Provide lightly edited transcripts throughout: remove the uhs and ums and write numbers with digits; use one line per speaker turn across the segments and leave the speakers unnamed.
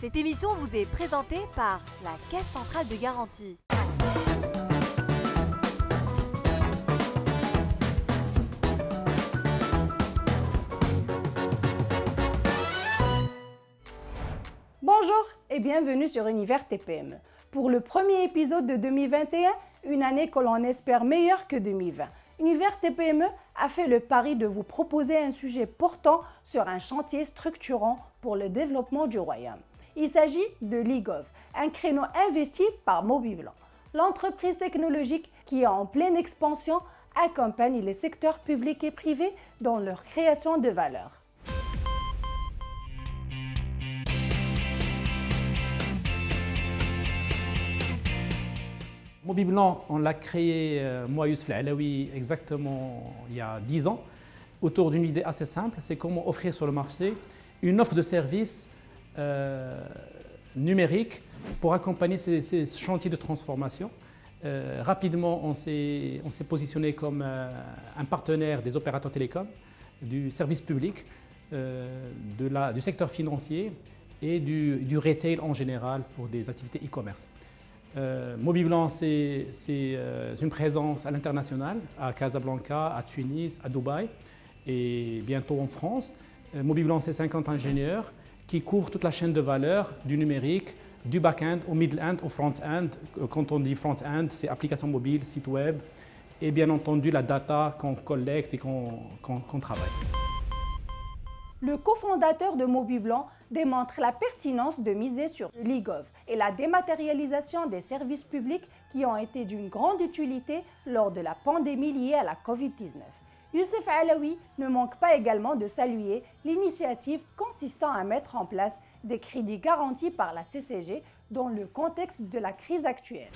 Cette émission vous est présentée par la Caisse centrale de garantie.
Bonjour et bienvenue sur Univers TPME. Pour le premier épisode de 2021, une année que l'on espère meilleure que 2020. Univers TPME a fait le pari de vous proposer un sujet portant sur un chantier structurant pour le développement du royaume. Il s'agit de Ligov, un créneau investi par Mobiblanc. L'entreprise technologique qui est en pleine expansion accompagne les secteurs publics et privés dans leur création de valeur.
Mobiblanc, on l'a créé, moi, Youssef Alaoui, exactement il y a 10 ans, autour d'une idée assez simple, c'est comment offrir sur le marché une offre de services numérique pour accompagner ces chantiers de transformation. Rapidement, on s'est positionné comme un partenaire des opérateurs télécoms, du service public, du secteur financier et du retail en général pour des activités e-commerce. Mobiblanc, c'est une présence à l'international, à Casablanca, à Tunis, à Dubaï et bientôt en France. Mobiblanc, c'est 50 ingénieurs qui couvrent toute la chaîne de valeur du numérique, du back-end au middle-end, au front-end. Quand on dit front-end, c'est applications mobiles, sites web et bien entendu la data qu'on collecte et qu'on travaille.
Le cofondateur de Mobiblanc démontre la pertinence de miser sur Ligov et la dématérialisation des services publics qui ont été d'une grande utilité lors de la pandémie liée à la Covid-19. Youssef Alaoui ne manque pas également de saluer l'initiative consistant à mettre en place des crédits garantis par la CCG dans le contexte de la crise actuelle.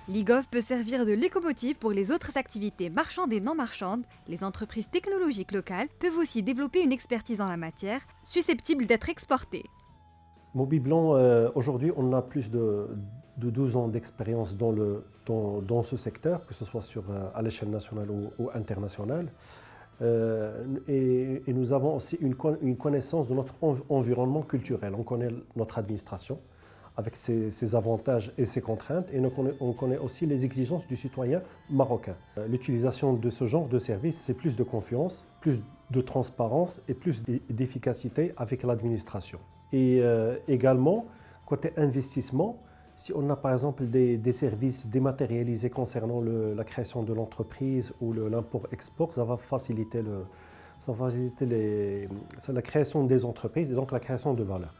Ligov peut servir de locomotive pour les autres activités marchandes et non marchandes. Les entreprises technologiques locales peuvent aussi développer une expertise en la matière, susceptible d'être exportée.
Mobiblanc, aujourd'hui, on a plus de 12 ans d'expérience dans ce secteur, que ce soit à l'échelle nationale ou internationale. Et nous avons aussi une connaissance de notre environnement culturel. On connaît notre administration, avec ses avantages et ses contraintes, et on connaît aussi les exigences du citoyen marocain. L'utilisation de ce genre de service, c'est plus de confiance, plus de transparence et plus d'efficacité avec l'administration. Et également, côté investissement, si on a par exemple des services dématérialisés concernant la création de l'entreprise ou l'import-export, ça va faciliter la création des entreprises et donc la création de valeur.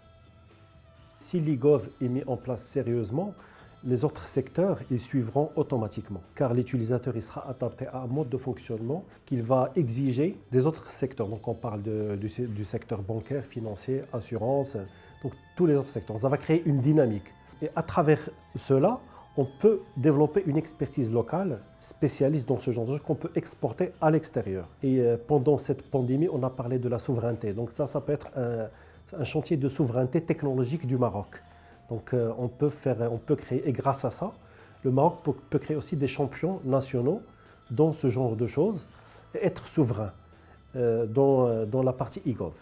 Si Ligov est mis en place sérieusement, les autres secteurs ils suivront automatiquement, car l'utilisateur sera adapté à un mode de fonctionnement qu'il va exiger des autres secteurs. Donc on parle du secteur bancaire, financier, assurance, donc tous les autres secteurs. Ça va créer une dynamique. Et à travers cela, on peut développer une expertise locale spécialiste dans ce genre de choses qu'on peut exporter à l'extérieur. Et pendant cette pandémie, on a parlé de la souveraineté. Donc ça peut être un chantier de souveraineté technologique du Maroc. Donc on peut créer, et grâce à ça, le Maroc peut créer aussi des champions nationaux dans ce genre de choses et être souverain dans la partie e-gov.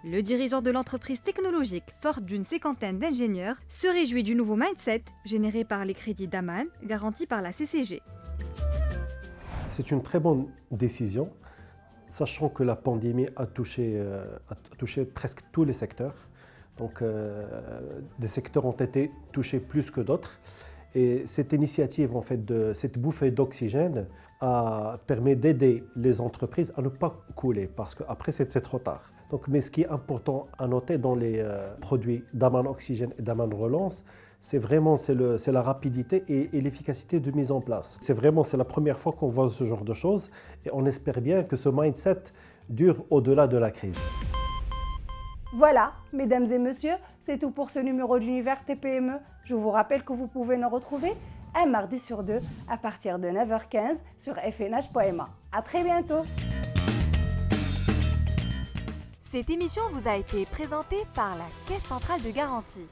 Le dirigeant de l'entreprise technologique, forte d'une cinquantaine d'ingénieurs, se réjouit du nouveau mindset généré par les crédits d'Aman, garantis par la CCG.
C'est une très bonne décision, sachant que la pandémie a touché presque tous les secteurs. Donc, des secteurs ont été touchés plus que d'autres. Et cette initiative, en fait, cette bouffée d'oxygène permet d'aider les entreprises à ne pas couler, parce qu'après, c'est trop tard. Donc, mais ce qui est important à noter dans les produits d'Aman Oxygène et d'Aman Relance, c'est la rapidité et l'efficacité de mise en place. C'est la première fois qu'on voit ce genre de choses et on espère bien que ce mindset dure au-delà de la crise.
Voilà, mesdames et messieurs, c'est tout pour ce numéro d'Univers TPME. Je vous rappelle que vous pouvez nous retrouver un mardi sur deux à partir de 9h15 sur fnh.ma. À très bientôt.
Cette émission vous a été présentée par la Caisse centrale de garantie.